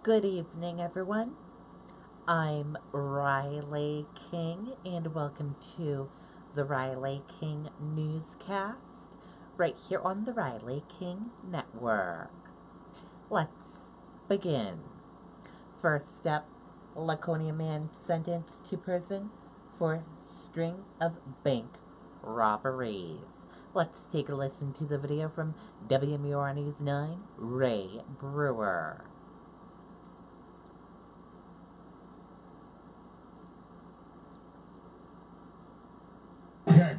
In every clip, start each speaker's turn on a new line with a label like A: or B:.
A: Good evening, everyone. I'm Riley King, and welcome to the Riley King Newscast right here on the Riley King Network. Let's begin. First up, Laconia man sentenced to prison for string of bank robberies. Let's take a listen to the video from WMUR News 9, Ray Brewer.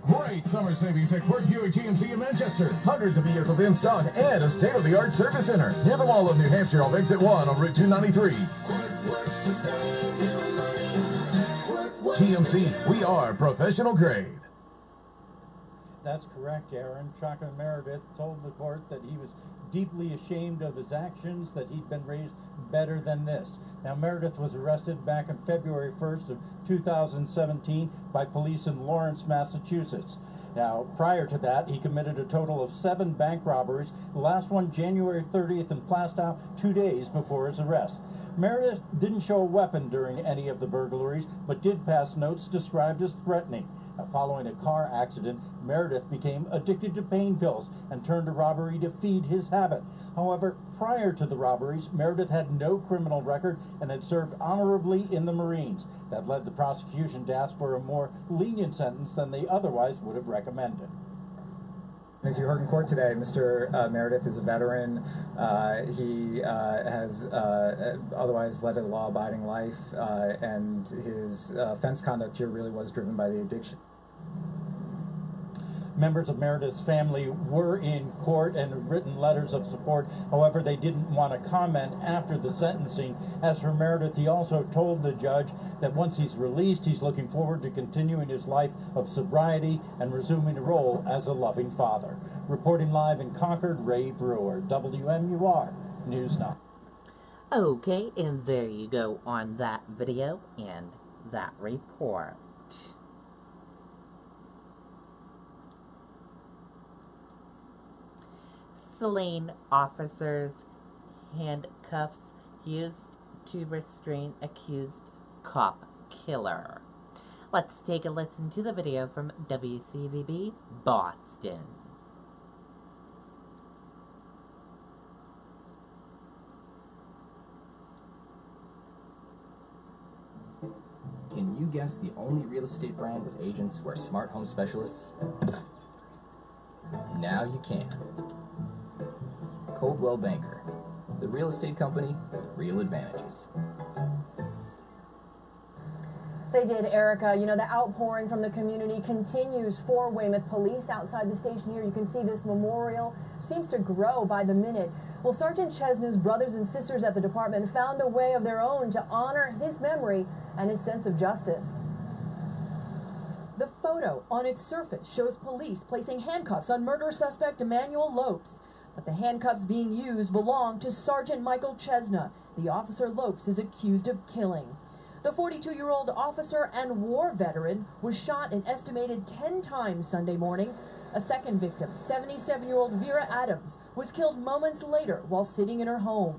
B: Great summer savings at Quirk Buick GMC in Manchester. Hundreds of vehicles in stock and a state-of-the-art service center. Near the Mall of New Hampshire off Exit 1 on Route 293. GMC, we are professional grade.
C: That's correct, Aaron. Chaka Meredith told the court that he was deeply ashamed of his actions, that he'd been raised better than this. Now, Meredith was arrested back on February 1st of 2017 by police in Lawrence, Massachusetts. Now, prior to that, he committed a total of 7 bank robberies, the last one January 30th in Plastow, 2 days before his arrest. Meredith didn't show a weapon during any of the burglaries, but did pass notes described as threatening. Now, following a car accident, Meredith became addicted to pain pills and turned to robbery to feed his habit. However, prior to the robberies, Meredith had no criminal record and had served honorably in the Marines. That led the prosecution to ask for a more lenient sentence than they otherwise would have recommended.
D: As you heard in court today, Mr. Meredith is a veteran. He has otherwise led a law-abiding life, and his offense conduct here really was driven by the addiction.
C: Members of Meredith's family were in court and had written letters of support. However, they didn't want to comment after the sentencing. As for Meredith, he also told the judge that once he's released, he's looking forward to continuing his life of sobriety and resuming a role as a loving father. Reporting live in Concord, Ray Brewer, WMUR News 9.
A: Okay, and there you go on that video and that report. Saline officers' handcuffs used to restrain accused cop killer. Let's take a listen to the video from WCVB Boston.
E: Can you guess the only real estate brand with agents who are smart home specialists? Now you can. Coldwell Banker, the real estate company with real advantages.
F: They did, Erica. You know, the outpouring from the community continues for Weymouth Police. Outside the station here, you can see this memorial seems to grow by the minute. Well, Sergeant Chesna's brothers and sisters at the department found a way of their own to honor his memory and his sense of justice. The photo on its surface shows police placing handcuffs on murder suspect Emmanuel Lopes. But the handcuffs being used belong to Sergeant Michael Chesna, the officer Lopes is accused of killing. The 42-year-old officer and war veteran was shot an estimated 10 times Sunday morning. A second victim, 77-year-old Vera Adams, was killed moments later while sitting in her home.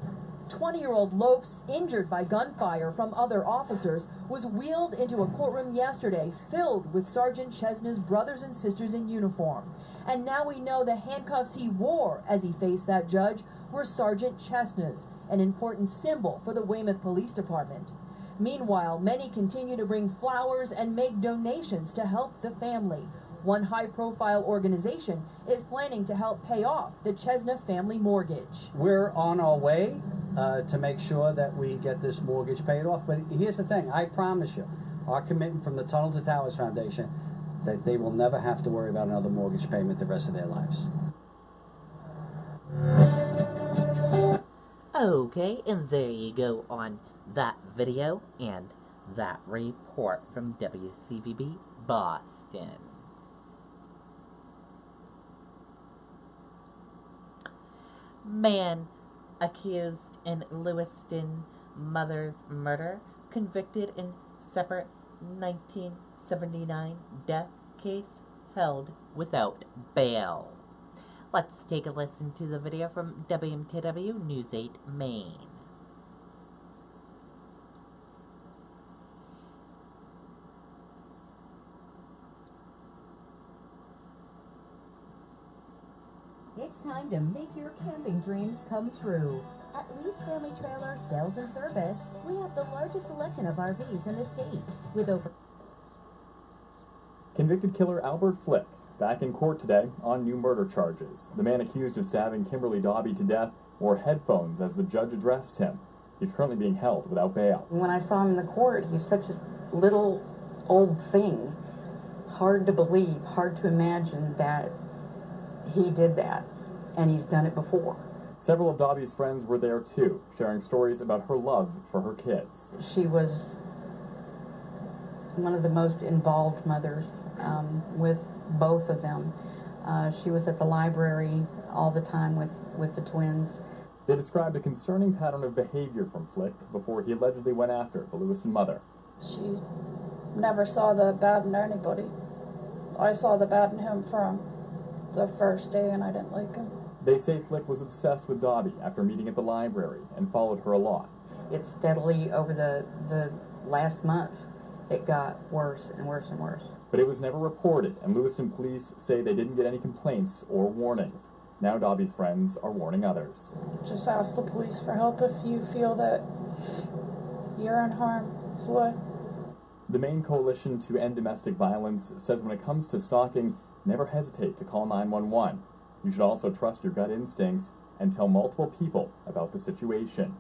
F: 20-year-old Lopes, injured by gunfire from other officers, was wheeled into a courtroom yesterday filled with Sergeant Chesna's brothers and sisters in uniform. And now we know the handcuffs he wore as he faced that judge were Sergeant Chesna's, an important symbol for the Weymouth Police Department. Meanwhile, many continue to bring flowers and make donations to help the family. One high-profile organization is planning to help pay off the Chesna family mortgage.
G: We're on our way to make sure that we get this mortgage paid off. But here's the thing, I promise you, our commitment from the Tunnel to Towers Foundation, that they will never have to worry about another mortgage payment the rest of their lives.
A: Okay, and there you go on that video and that report from WCVB Boston. Man accused in Lewiston mother's murder, convicted in separate 1979 death case, held without bail. Let's take a listen to the video from WMTW News 8 Maine.
H: It's time to make your camping dreams come true. At Lee's Family Trailer Sales and Service, we have the largest selection of RVs in the state, with over...
I: Convicted killer Albert Flick back in court today on new murder charges. The man accused of stabbing Kimberly Dobby to death wore headphones as the judge addressed him. He's currently being held without bail.
J: When I saw him in the court, he's such a little old thing. Hard to believe, hard to imagine that he did that, and he's done it before.
I: Several of Dobby's friends were there too, sharing stories about her love for her kids.
J: She was one of the most involved mothers with both of them. She was at the library all the time with the twins.
I: They described a concerning pattern of behavior from Flick before he allegedly went after the Lewiston mother.
K: She never saw the bad in anybody. I saw the bad in him from the first day, and I didn't like him.
I: They say Flick was obsessed with Dobby after meeting at the library and followed her a lot.
J: It's steadily over the last month, it got worse and worse and worse.
I: But it was never reported, and Lewiston police say they didn't get any complaints or warnings. Now Dobby's friends are warning others.
K: Just ask the police for help if you feel that you're in harm's way.
I: The Maine Coalition to End Domestic Violence says when it comes to stalking, never hesitate to call 911. You should also trust your gut instincts and tell multiple people about the situation.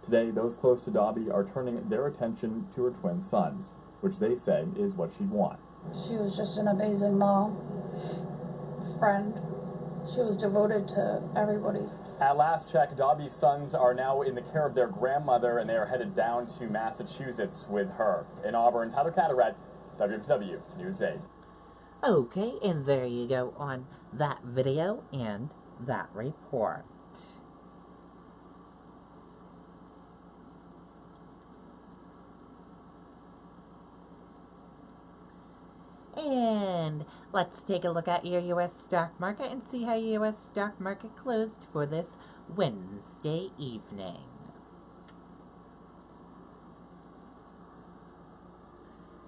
I: Today, those close to Dobby are turning their attention to her twin sons, which they say is what she'd want.
K: She was just an amazing mom, friend. She was devoted to everybody.
I: At last check, Dobby's sons are now in the care of their grandmother, and they are headed down to Massachusetts with her. In Auburn, Tyler Catterad, WFW News 8.
A: Okay, and there you go on that video and that report. And let's take a look at your U.S. stock market and see how your U.S. stock market closed for this Wednesday evening.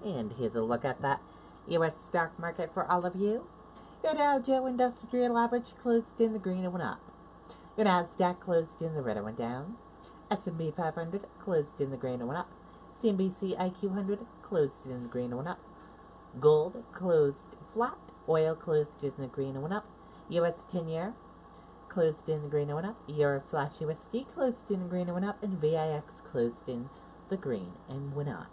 A: And here's a look at that U.S. stock market for all of you. Your Dow Jones Industrial Average closed in the green and went up. Your Nasdaq closed in the red and went down. S&P 500 closed in the green and went up. CNBC IQ 100 closed in the green and went up. Gold closed flat. Oil closed in the green and went up. U.S. 10-year closed in the green and went up. Euro/USD closed in the green and went up. And VIX closed in the green and went up.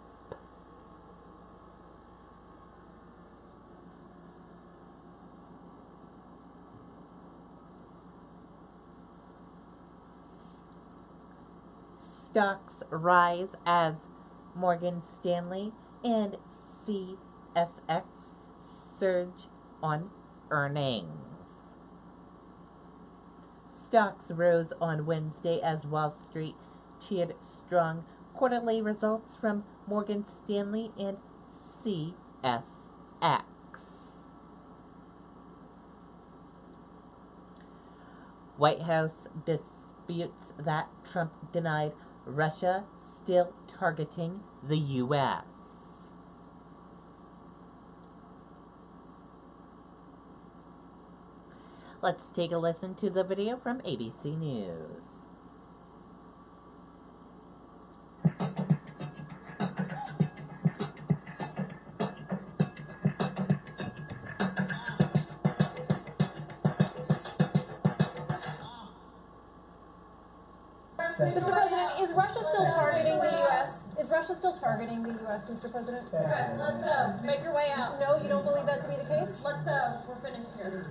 A: Stocks rise as Morgan Stanley and CSX surge on earnings. Stocks rose on Wednesday as Wall Street cheered strong quarterly results from Morgan Stanley and CSX. White House disputes that Trump denied Russia still targeting the U.S. Let's take a listen to the video from ABC News.
F: Mr. President, is Russia still targeting the U.S.? Is Russia still targeting the U.S., Mr. President?
K: Press, let's go. Make your way out.
F: No, you don't believe that to be the case?
K: Let's go. We're finished here.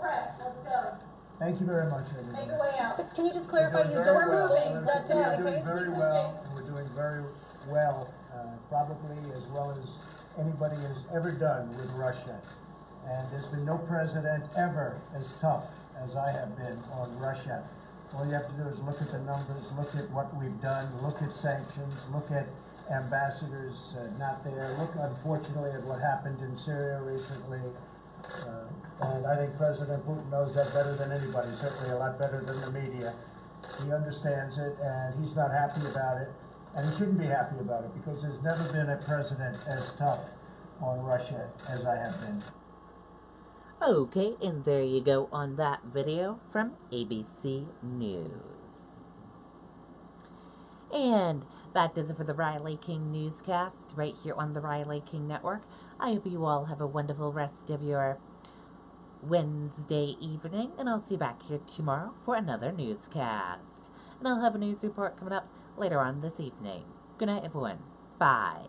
K: Press, let's go.
L: Thank you very much, everybody.
K: Make your way out.
F: But can you just clarify you don't believe that to be the
L: We're doing
F: case?
L: very well, and we're doing very well, probably as well as anybody has ever done with Russia. And there's been no president ever as tough as I have been on Russia. All you have to do is look at the numbers, look at what we've done, look at sanctions, look at ambassadors not there, look unfortunately at what happened in Syria recently. And I think President Putin knows that better than anybody, certainly a lot better than the media. He understands it, and he's not happy about it, and he shouldn't be happy about it, because there's never been a president as tough on Russia as I have been.
A: Okay, and there you go on that video from ABC News. And that does it for the Riley King Newscast right here on the Riley King Network. I hope you all have a wonderful rest of your Wednesday evening, and I'll see you back here tomorrow for another newscast. And I'll have a news report coming up later on this evening. Good night, everyone. Bye.